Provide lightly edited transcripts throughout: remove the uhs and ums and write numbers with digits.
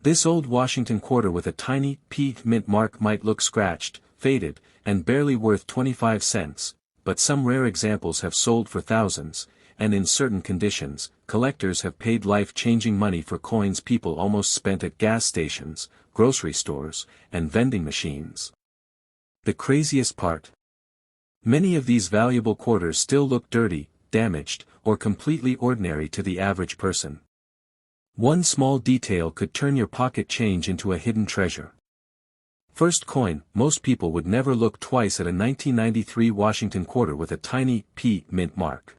This old Washington quarter with a tiny P mint mark might look scratched, faded, and barely worth 25 cents, but some rare examples have sold for thousands, and in certain conditions, collectors have paid life-changing money for coins people almost spent at gas stations, grocery stores, and vending machines. The craziest part? Many of these valuable quarters still look dirty, damaged, or completely ordinary to the average person. One small detail could turn your pocket change into a hidden treasure. First coin, most people would never look twice at a 1993 Washington quarter with a tiny P mint mark.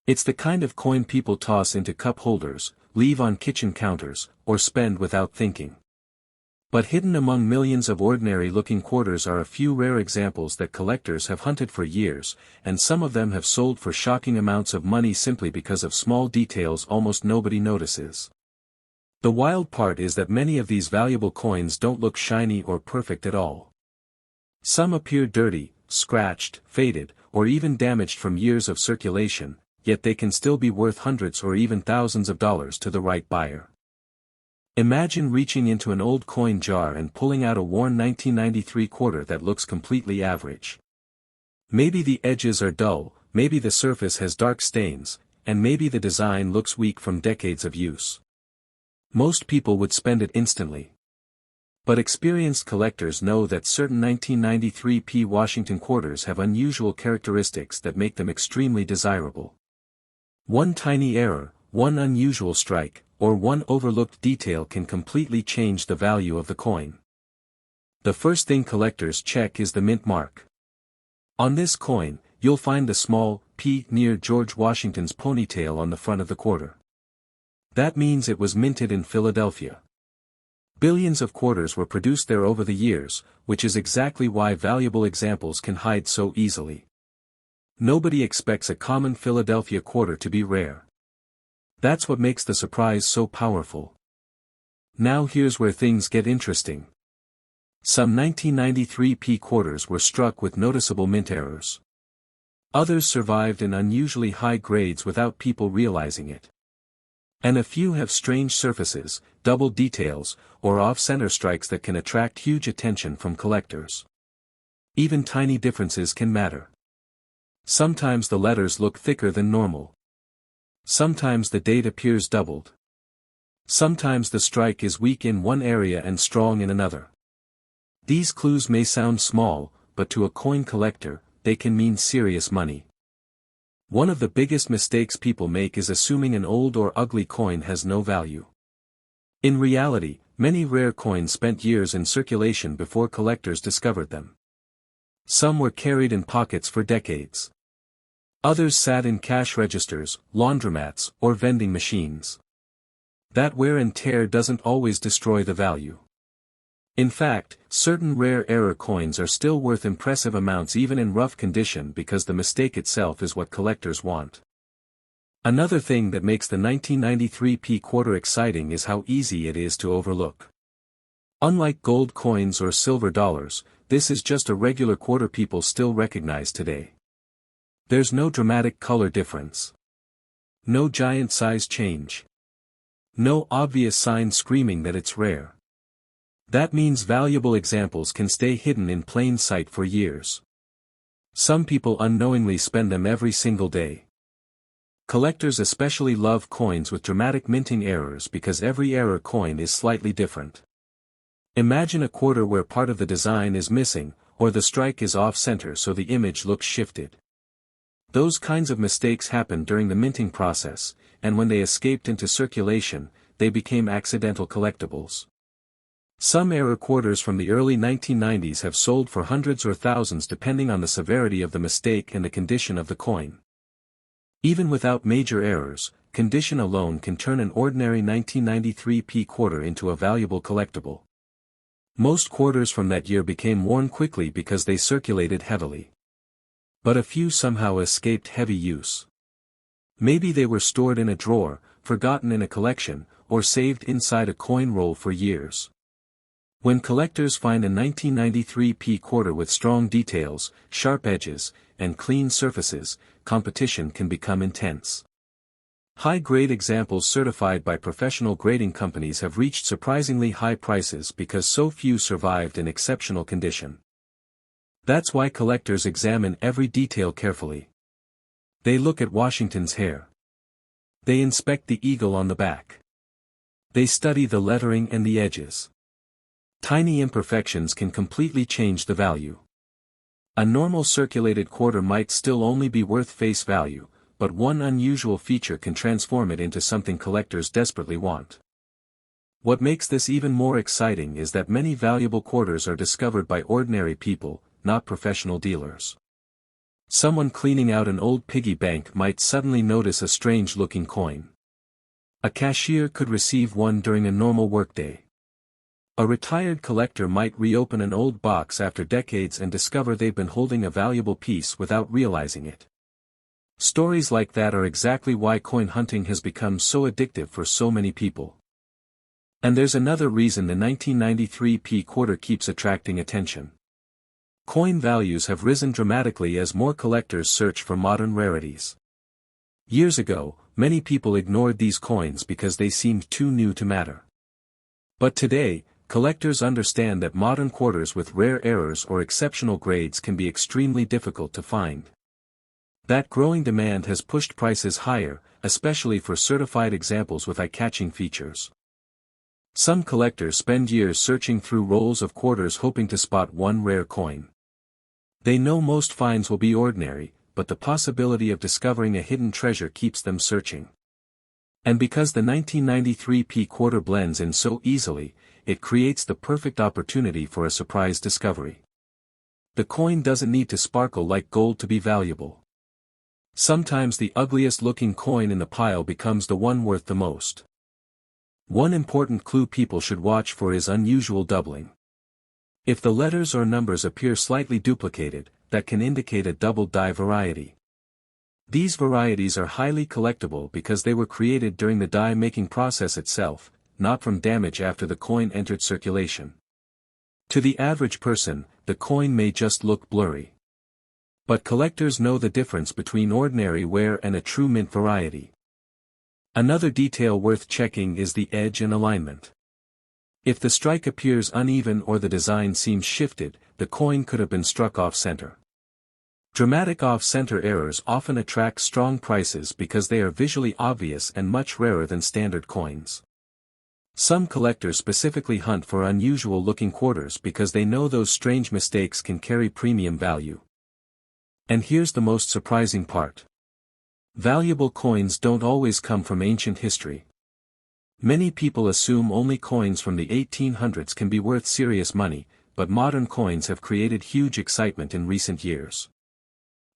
It's the kind of coin people toss into cup holders, leave on kitchen counters, or spend without thinking. But hidden among millions of ordinary-looking quarters are a few rare examples that collectors have hunted for years, and some of them have sold for shocking amounts of money simply because of small details almost nobody notices. The wild part is that many of these valuable coins don't look shiny or perfect at all. Some appear dirty, scratched, faded, or even damaged from years of circulation, yet they can still be worth hundreds or even thousands of dollars to the right buyer. Imagine reaching into an old coin jar and pulling out a worn 1993 quarter that looks completely average. Maybe the edges are dull, maybe the surface has dark stains, and maybe the design looks weak from decades of use. Most people would spend it instantly. But experienced collectors know that certain 1993 P Washington quarters have unusual characteristics that make them extremely desirable. One tiny error, one unusual strike, or one overlooked detail can completely change the value of the coin. The first thing collectors check is the mint mark. On this coin, you'll find the small P near George Washington's ponytail on the front of the quarter. That means it was minted in Philadelphia. Billions of quarters were produced there over the years, which is exactly why valuable examples can hide so easily. Nobody expects a common Philadelphia quarter to be rare. That's what makes the surprise so powerful. Now here's where things get interesting. Some 1993 P quarters were struck with noticeable mint errors. Others survived in unusually high grades without people realizing it. And a few have strange surfaces, double details, or off-center strikes that can attract huge attention from collectors. Even tiny differences can matter. Sometimes the letters look thicker than normal. Sometimes the date appears doubled. Sometimes the strike is weak in one area and strong in another. These clues may sound small, but to a coin collector, they can mean serious money. One of the biggest mistakes people make is assuming an old or ugly coin has no value. In reality, many rare coins spent years in circulation before collectors discovered them. Some were carried in pockets for decades. Others sat in cash registers, laundromats, or vending machines. That wear and tear doesn't always destroy the value. In fact, certain rare error coins are still worth impressive amounts even in rough condition because the mistake itself is what collectors want. Another thing that makes the 1993 P quarter exciting is how easy it is to overlook. Unlike gold coins or silver dollars, this is just a regular quarter people still recognize today. There's no dramatic color difference. No giant size change. No obvious sign screaming that it's rare. That means valuable examples can stay hidden in plain sight for years. Some people unknowingly spend them every single day. Collectors especially love coins with dramatic minting errors because every error coin is slightly different. Imagine a quarter where part of the design is missing, or the strike is off-center so the image looks shifted. Those kinds of mistakes happen during the minting process, and when they escaped into circulation, they became accidental collectibles. Some error quarters from the early 1990s have sold for hundreds or thousands depending on the severity of the mistake and the condition of the coin. Even without major errors, condition alone can turn an ordinary 1993 P quarter into a valuable collectible. Most quarters from that year became worn quickly because they circulated heavily. But a few somehow escaped heavy use. Maybe they were stored in a drawer, forgotten in a collection, or saved inside a coin roll for years. When collectors find a 1993 P quarter with strong details, sharp edges, and clean surfaces, competition can become intense. High-grade examples certified by professional grading companies have reached surprisingly high prices because so few survived in exceptional condition. That's why collectors examine every detail carefully. They look at Washington's hair. They inspect the eagle on the back. They study the lettering and the edges. Tiny imperfections can completely change the value. A normal circulated quarter might still only be worth face value, but one unusual feature can transform it into something collectors desperately want. What makes this even more exciting is that many valuable quarters are discovered by ordinary people, not professional dealers. Someone cleaning out an old piggy bank might suddenly notice a strange-looking coin. A cashier could receive one during a normal workday. A retired collector might reopen an old box after decades and discover they've been holding a valuable piece without realizing it. Stories like that are exactly why coin hunting has become so addictive for so many people. And there's another reason the 1993 P quarter keeps attracting attention. Coin values have risen dramatically as more collectors search for modern rarities. Years ago, many people ignored these coins because they seemed too new to matter. But today, collectors understand that modern quarters with rare errors or exceptional grades can be extremely difficult to find. That growing demand has pushed prices higher, especially for certified examples with eye-catching features. Some collectors spend years searching through rolls of quarters hoping to spot one rare coin. They know most finds will be ordinary, but the possibility of discovering a hidden treasure keeps them searching. And because the 1993 P quarter blends in so easily, it creates the perfect opportunity for a surprise discovery. The coin doesn't need to sparkle like gold to be valuable. Sometimes the ugliest looking coin in the pile becomes the one worth the most. One important clue people should watch for is unusual doubling. If the letters or numbers appear slightly duplicated, that can indicate a double die variety. These varieties are highly collectible because they were created during the die-making process itself, not from damage after the coin entered circulation. To the average person, the coin may just look blurry. But collectors know the difference between ordinary wear and a true mint variety. Another detail worth checking is the edge and alignment. If the strike appears uneven or the design seems shifted, the coin could have been struck off-center. Dramatic off-center errors often attract strong prices because they are visually obvious and much rarer than standard coins. Some collectors specifically hunt for unusual-looking quarters because they know those strange mistakes can carry premium value. And here's the most surprising part. Valuable coins don't always come from ancient history. Many people assume only coins from the 1800s can be worth serious money, but modern coins have created huge excitement in recent years.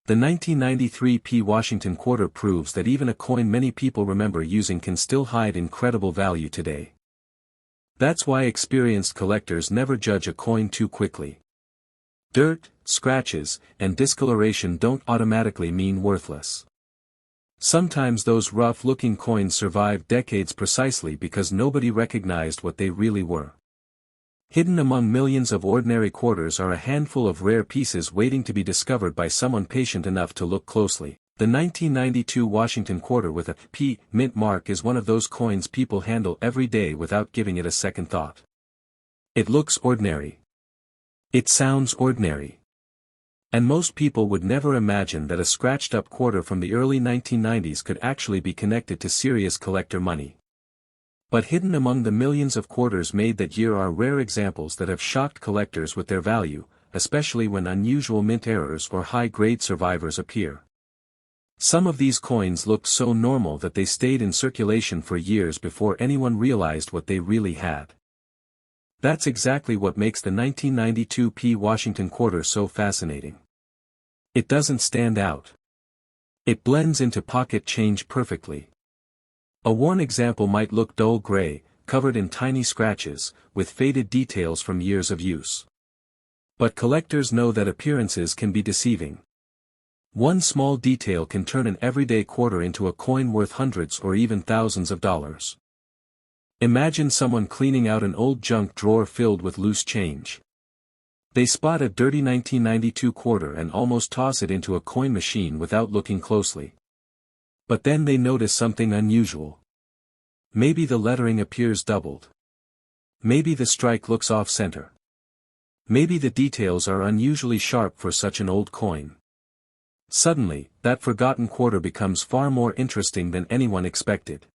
The 1993 P Washington quarter proves that even a coin many people remember using can still hide incredible value today. That's why experienced collectors never judge a coin too quickly. Dirt, scratches, and discoloration don't automatically mean worthless. Sometimes those rough-looking coins survive decades precisely because nobody recognized what they really were. Hidden among millions of ordinary quarters are a handful of rare pieces waiting to be discovered by someone patient enough to look closely. The 1992 Washington quarter with a P mint mark is one of those coins people handle every day without giving it a second thought. It looks ordinary. It sounds ordinary. And most people would never imagine that a scratched-up quarter from the early 1990s could actually be connected to serious collector money. But hidden among the millions of quarters made that year are rare examples that have shocked collectors with their value, especially when unusual mint errors or high-grade survivors appear. Some of these coins looked so normal that they stayed in circulation for years before anyone realized what they really had. That's exactly what makes the 1992 P Washington quarter so fascinating. It doesn't stand out. It blends into pocket change perfectly. A worn example might look dull gray, covered in tiny scratches, with faded details from years of use. But collectors know that appearances can be deceiving. One small detail can turn an everyday quarter into a coin worth hundreds or even thousands of dollars. Imagine someone cleaning out an old junk drawer filled with loose change. They spot a dirty 1992 quarter and almost toss it into a coin machine without looking closely. But then they notice something unusual. Maybe the lettering appears doubled. Maybe the strike looks off-center. Maybe the details are unusually sharp for such an old coin. Suddenly, that forgotten quarter becomes far more interesting than anyone expected.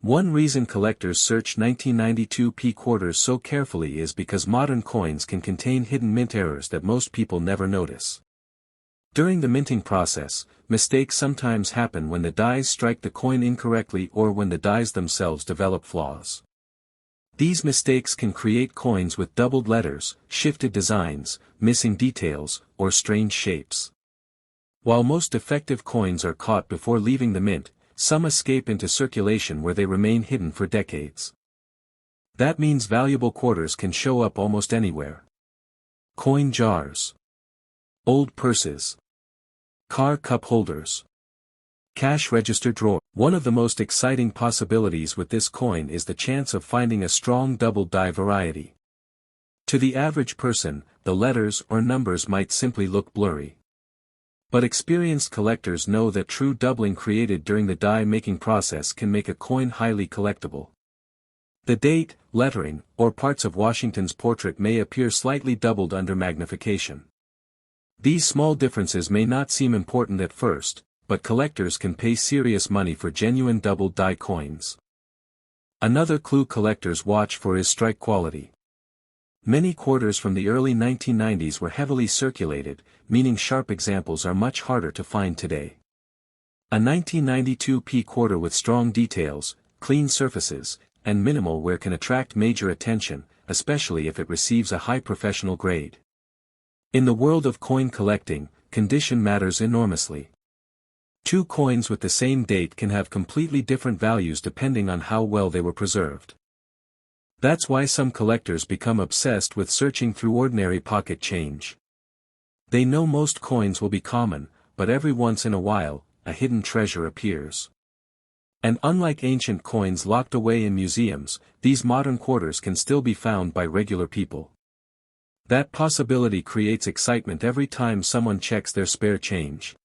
One reason collectors search 1992 P quarters so carefully is because modern coins can contain hidden mint errors that most people never notice. During the minting process, mistakes sometimes happen when the dies strike the coin incorrectly or when the dies themselves develop flaws. These mistakes can create coins with doubled letters, shifted designs, missing details, or strange shapes. While most defective coins are caught before leaving the mint, some escape into circulation where they remain hidden for decades. That means valuable quarters can show up almost anywhere. Coin jars. Old purses. Car cup holders. Cash register drawer. One of the most exciting possibilities with this coin is the chance of finding a strong double die variety. To the average person, the letters or numbers might simply look blurry. But experienced collectors know that true doubling created during the die-making process can make a coin highly collectible. The date, lettering, or parts of Washington's portrait may appear slightly doubled under magnification. These small differences may not seem important at first, but collectors can pay serious money for genuine doubled die coins. Another clue collectors watch for is strike quality. Many quarters from the early 1990s were heavily circulated, meaning sharp examples are much harder to find today. A 1992 P quarter with strong details, clean surfaces, and minimal wear can attract major attention, especially if it receives a high professional grade. In the world of coin collecting, condition matters enormously. Two coins with the same date can have completely different values depending on how well they were preserved. That's why some collectors become obsessed with searching through ordinary pocket change. They know most coins will be common, but every once in a while, a hidden treasure appears. And unlike ancient coins locked away in museums, these modern quarters can still be found by regular people. That possibility creates excitement every time someone checks their spare change.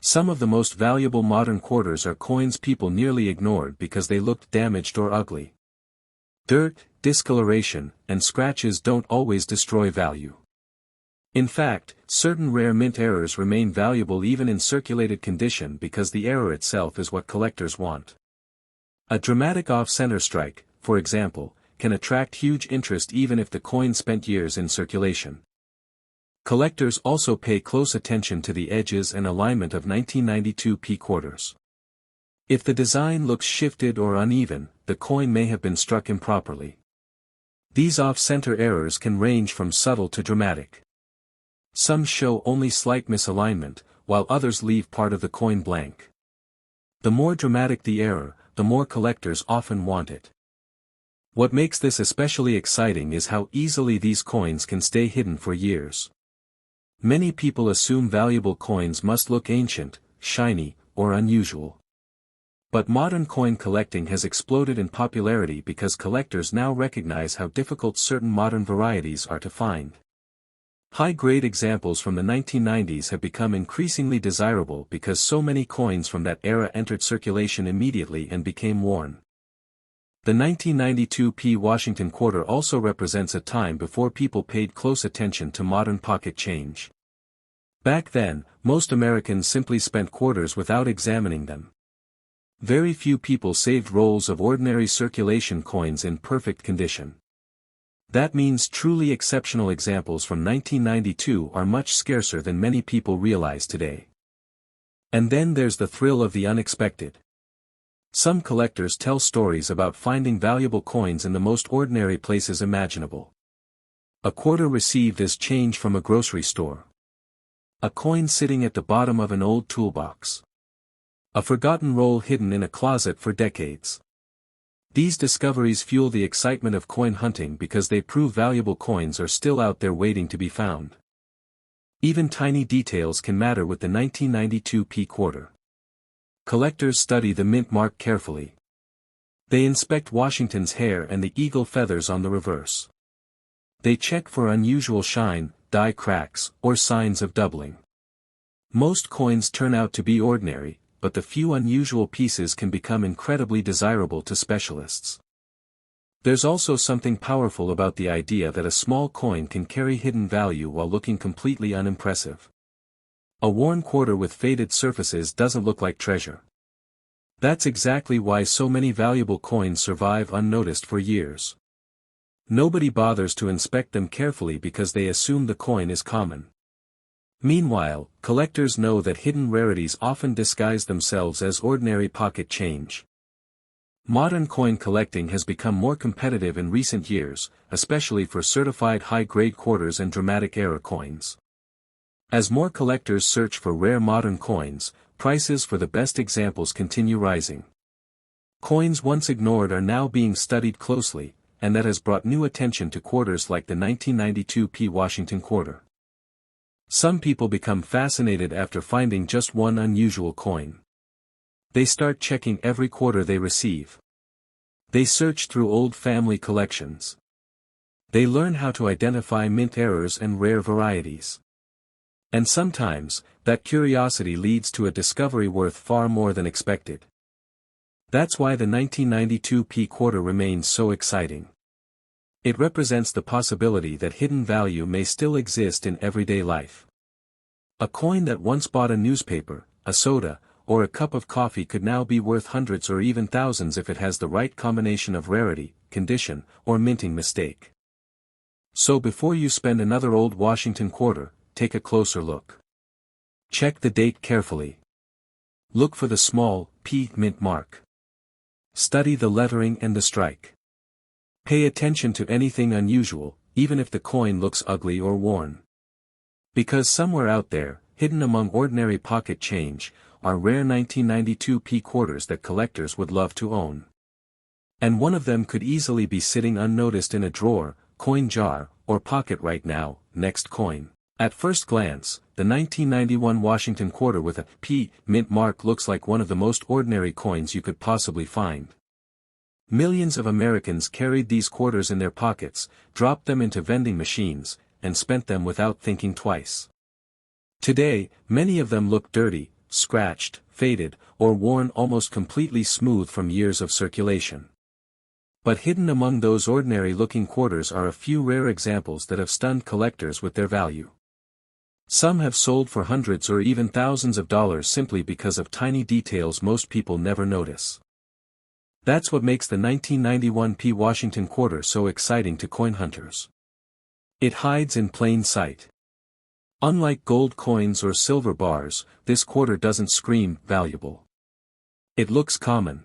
Some of the most valuable modern quarters are coins people nearly ignored because they looked damaged or ugly. Dirt, discoloration, and scratches don't always destroy value. In fact, certain rare mint errors remain valuable even in circulated condition because the error itself is what collectors want. A dramatic off-center strike, for example, can attract huge interest even if the coin spent years in circulation. Collectors also pay close attention to the edges and alignment of 1992 P quarters. If the design looks shifted or uneven, the coin may have been struck improperly. These off-center errors can range from subtle to dramatic. Some show only slight misalignment, while others leave part of the coin blank. The more dramatic the error, the more collectors often want it. What makes this especially exciting is how easily these coins can stay hidden for years. Many people assume valuable coins must look ancient, shiny, or unusual. But modern coin collecting has exploded in popularity because collectors now recognize how difficult certain modern varieties are to find. High-grade examples from the 1990s have become increasingly desirable because so many coins from that era entered circulation immediately and became worn. The 1992 P Washington quarter also represents a time before people paid close attention to modern pocket change. Back then, most Americans simply spent quarters without examining them. Very few people saved rolls of ordinary circulation coins in perfect condition. That means truly exceptional examples from 1992 are much scarcer than many people realize today. And then there's the thrill of the unexpected. Some collectors tell stories about finding valuable coins in the most ordinary places imaginable. A quarter received as change from a grocery store. A coin sitting at the bottom of an old toolbox. A forgotten roll hidden in a closet for decades. These discoveries fuel the excitement of coin hunting because they prove valuable coins are still out there waiting to be found. Even tiny details can matter with the 1992 P quarter. Collectors study the mint mark carefully. They inspect Washington's hair and the eagle feathers on the reverse. They check for unusual shine, die cracks, or signs of doubling. Most coins turn out to be ordinary, but the few unusual pieces can become incredibly desirable to specialists. There's also something powerful about the idea that a small coin can carry hidden value while looking completely unimpressive. A worn quarter with faded surfaces doesn't look like treasure. That's exactly why so many valuable coins survive unnoticed for years. Nobody bothers to inspect them carefully because they assume the coin is common. Meanwhile, collectors know that hidden rarities often disguise themselves as ordinary pocket change. Modern coin collecting has become more competitive in recent years, especially for certified high-grade quarters and dramatic era coins. As more collectors search for rare modern coins, prices for the best examples continue rising. Coins once ignored are now being studied closely, and that has brought new attention to quarters like the 1992 P. Washington quarter. Some people become fascinated after finding just one unusual coin. They start checking every quarter they receive. They search through old family collections. They learn how to identify mint errors and rare varieties. And sometimes, that curiosity leads to a discovery worth far more than expected. That's why the 1992 P quarter remains so exciting. It represents the possibility that hidden value may still exist in everyday life. A coin that once bought a newspaper, a soda, or a cup of coffee could now be worth hundreds or even thousands if it has the right combination of rarity, condition, or minting mistake. So before you spend another old Washington quarter, take a closer look. Check the date carefully. Look for the small P mint mark. Study the lettering and the strike. Pay attention to anything unusual, even if the coin looks ugly or worn. Because somewhere out there, hidden among ordinary pocket change, are rare 1992 P quarters that collectors would love to own. And one of them could easily be sitting unnoticed in a drawer, coin jar, or pocket right now. Next coin. At first glance, the 1991 Washington quarter with a P mint mark looks like one of the most ordinary coins you could possibly find. Millions of Americans carried these quarters in their pockets, dropped them into vending machines, and spent them without thinking twice. Today, many of them look dirty, scratched, faded, or worn almost completely smooth from years of circulation. But hidden among those ordinary-looking quarters are a few rare examples that have stunned collectors with their value. Some have sold for hundreds or even thousands of dollars simply because of tiny details most people never notice. That's what makes the 1991 P. Washington quarter so exciting to coin hunters. It hides in plain sight. Unlike gold coins or silver bars, this quarter doesn't scream valuable. It looks common.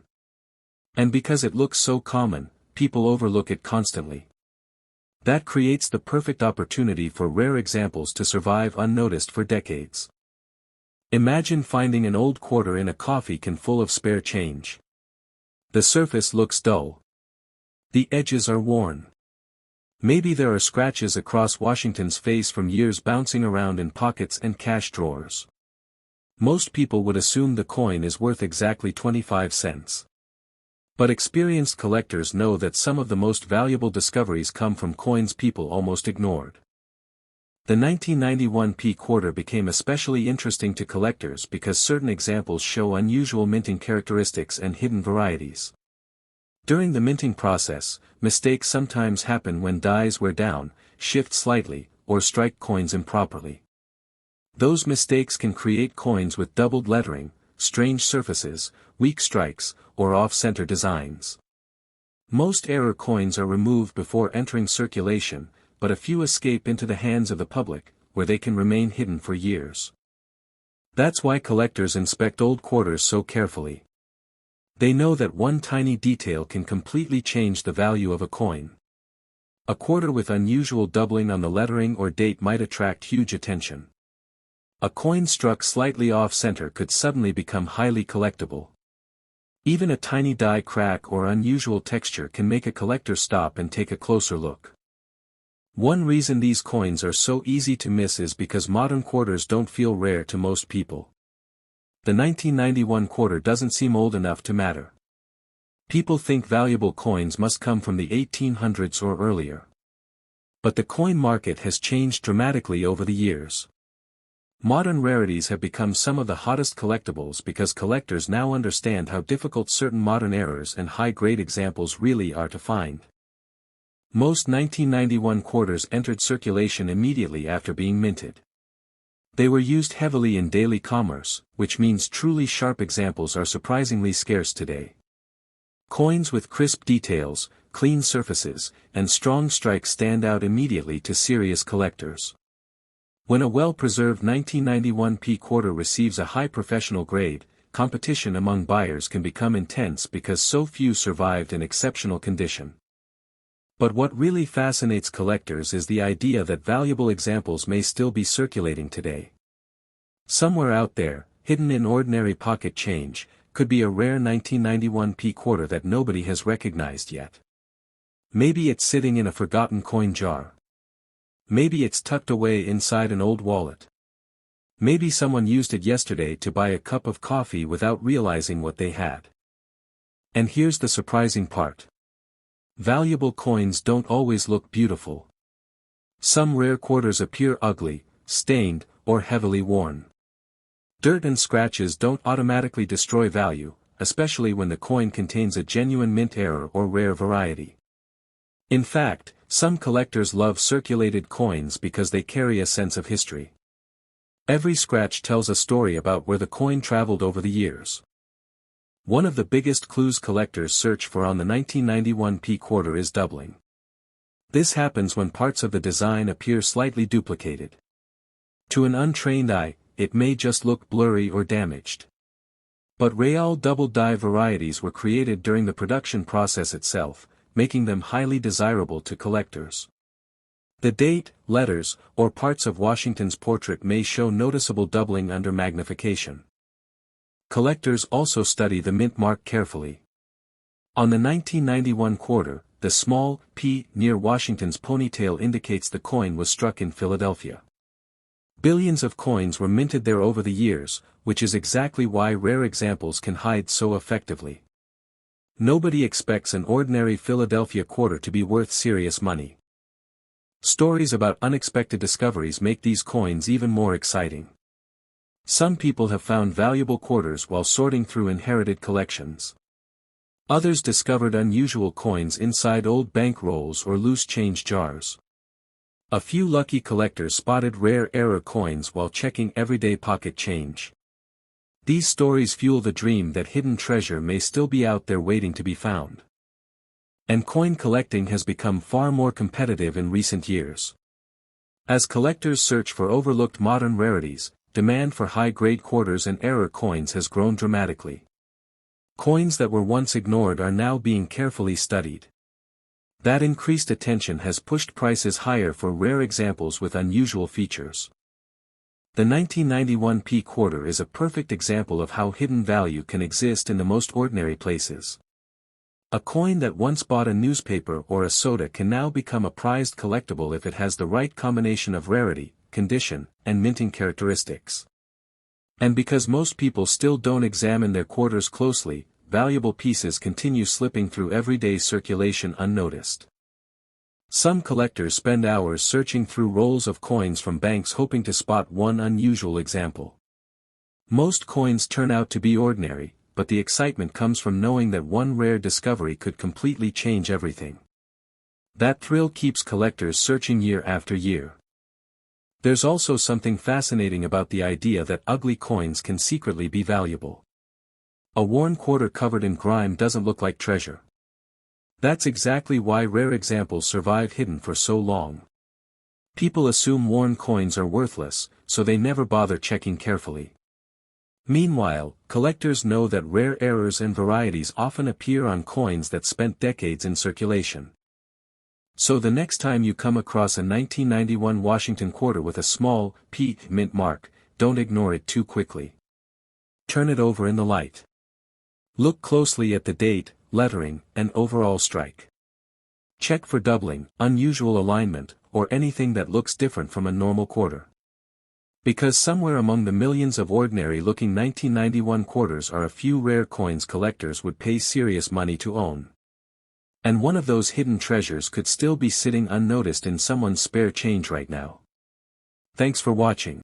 And because it looks so common, people overlook it constantly. That creates the perfect opportunity for rare examples to survive unnoticed for decades. Imagine finding an old quarter in a coffee can full of spare change. The surface looks dull. The edges are worn. Maybe there are scratches across Washington's face from years bouncing around in pockets and cash drawers. Most people would assume the coin is worth exactly 25 cents. But experienced collectors know that some of the most valuable discoveries come from coins people almost ignored. The 1991 P quarter became especially interesting to collectors because certain examples show unusual minting characteristics and hidden varieties. During the minting process, mistakes sometimes happen when dies wear down, shift slightly, or strike coins improperly. Those mistakes can create coins with doubled lettering, strange surfaces, weak strikes, or off-center designs. Most error coins are removed before entering circulation, but a few escape into the hands of the public, where they can remain hidden for years. That's why collectors inspect old quarters so carefully. They know that one tiny detail can completely change the value of a coin. A quarter with unusual doubling on the lettering or date might attract huge attention. A coin struck slightly off-center could suddenly become highly collectible. Even a tiny die crack or unusual texture can make a collector stop and take a closer look. One reason these coins are so easy to miss is because modern quarters don't feel rare to most people. The 1991 quarter doesn't seem old enough to matter. People think valuable coins must come from the 1800s or earlier. But the coin market has changed dramatically over the years. Modern rarities have become some of the hottest collectibles because collectors now understand how difficult certain modern errors and high-grade examples really are to find. Most 1991 quarters entered circulation immediately after being minted. They were used heavily in daily commerce, which means truly sharp examples are surprisingly scarce today. Coins with crisp details, clean surfaces, and strong strikes stand out immediately to serious collectors. When a well-preserved 1991 P quarter receives a high professional grade, competition among buyers can become intense because so few survived in exceptional condition. But what really fascinates collectors is the idea that valuable examples may still be circulating today. Somewhere out there, hidden in ordinary pocket change, could be a rare 1991 P quarter that nobody has recognized yet. Maybe it's sitting in a forgotten coin jar. Maybe it's tucked away inside an old wallet. Maybe someone used it yesterday to buy a cup of coffee without realizing what they had. And here's the surprising part. Valuable coins don't always look beautiful. Some rare quarters appear ugly, stained, or heavily worn. Dirt and scratches don't automatically destroy value, especially when the coin contains a genuine mint error or rare variety. In fact, some collectors love circulated coins because they carry a sense of history. Every scratch tells a story about where the coin traveled over the years. One of the biggest clues collectors search for on the 1991 P quarter is doubling. This happens when parts of the design appear slightly duplicated. To an untrained eye, it may just look blurry or damaged. But real double-die varieties were created during the production process itself, making them highly desirable to collectors. The date, letters, or parts of Washington's portrait may show noticeable doubling under magnification. Collectors also study the mint mark carefully. On the 1991 quarter, the small P near Washington's ponytail indicates the coin was struck in Philadelphia. Billions of coins were minted there over the years, which is exactly why rare examples can hide so effectively. Nobody expects an ordinary Philadelphia quarter to be worth serious money. Stories about unexpected discoveries make these coins even more exciting. Some people have found valuable quarters while sorting through inherited collections. Others discovered unusual coins inside old bank rolls or loose change jars. A few lucky collectors spotted rare error coins while checking everyday pocket change. These stories fuel the dream that hidden treasure may still be out there waiting to be found. And coin collecting has become far more competitive in recent years. As collectors search for overlooked modern rarities, demand for high-grade quarters and error coins has grown dramatically. Coins that were once ignored are now being carefully studied. That increased attention has pushed prices higher for rare examples with unusual features. The 1991 P quarter is a perfect example of how hidden value can exist in the most ordinary places. A coin that once bought a newspaper or a soda can now become a prized collectible if it has the right combination of rarity, condition, and minting characteristics. And because most people still don't examine their quarters closely, valuable pieces continue slipping through everyday circulation unnoticed. Some collectors spend hours searching through rolls of coins from banks hoping to spot one unusual example. Most coins turn out to be ordinary, but the excitement comes from knowing that one rare discovery could completely change everything. That thrill keeps collectors searching year after year. There's also something fascinating about the idea that ugly coins can secretly be valuable. A worn quarter covered in grime doesn't look like treasure. That's exactly why rare examples survive hidden for so long. People assume worn coins are worthless, so they never bother checking carefully. Meanwhile, collectors know that rare errors and varieties often appear on coins that spent decades in circulation. So the next time you come across a 1991 Washington quarter with a small P mint mark, don't ignore it too quickly. Turn it over in the light. Look closely at the date, lettering, and overall strike. Check for doubling, unusual alignment, or anything that looks different from a normal quarter. Because somewhere among the millions of ordinary-looking 1991 quarters are a few rare coins collectors would pay serious money to own. And one of those hidden treasures could still be sitting unnoticed in someone's spare change right now. Thanks for watching.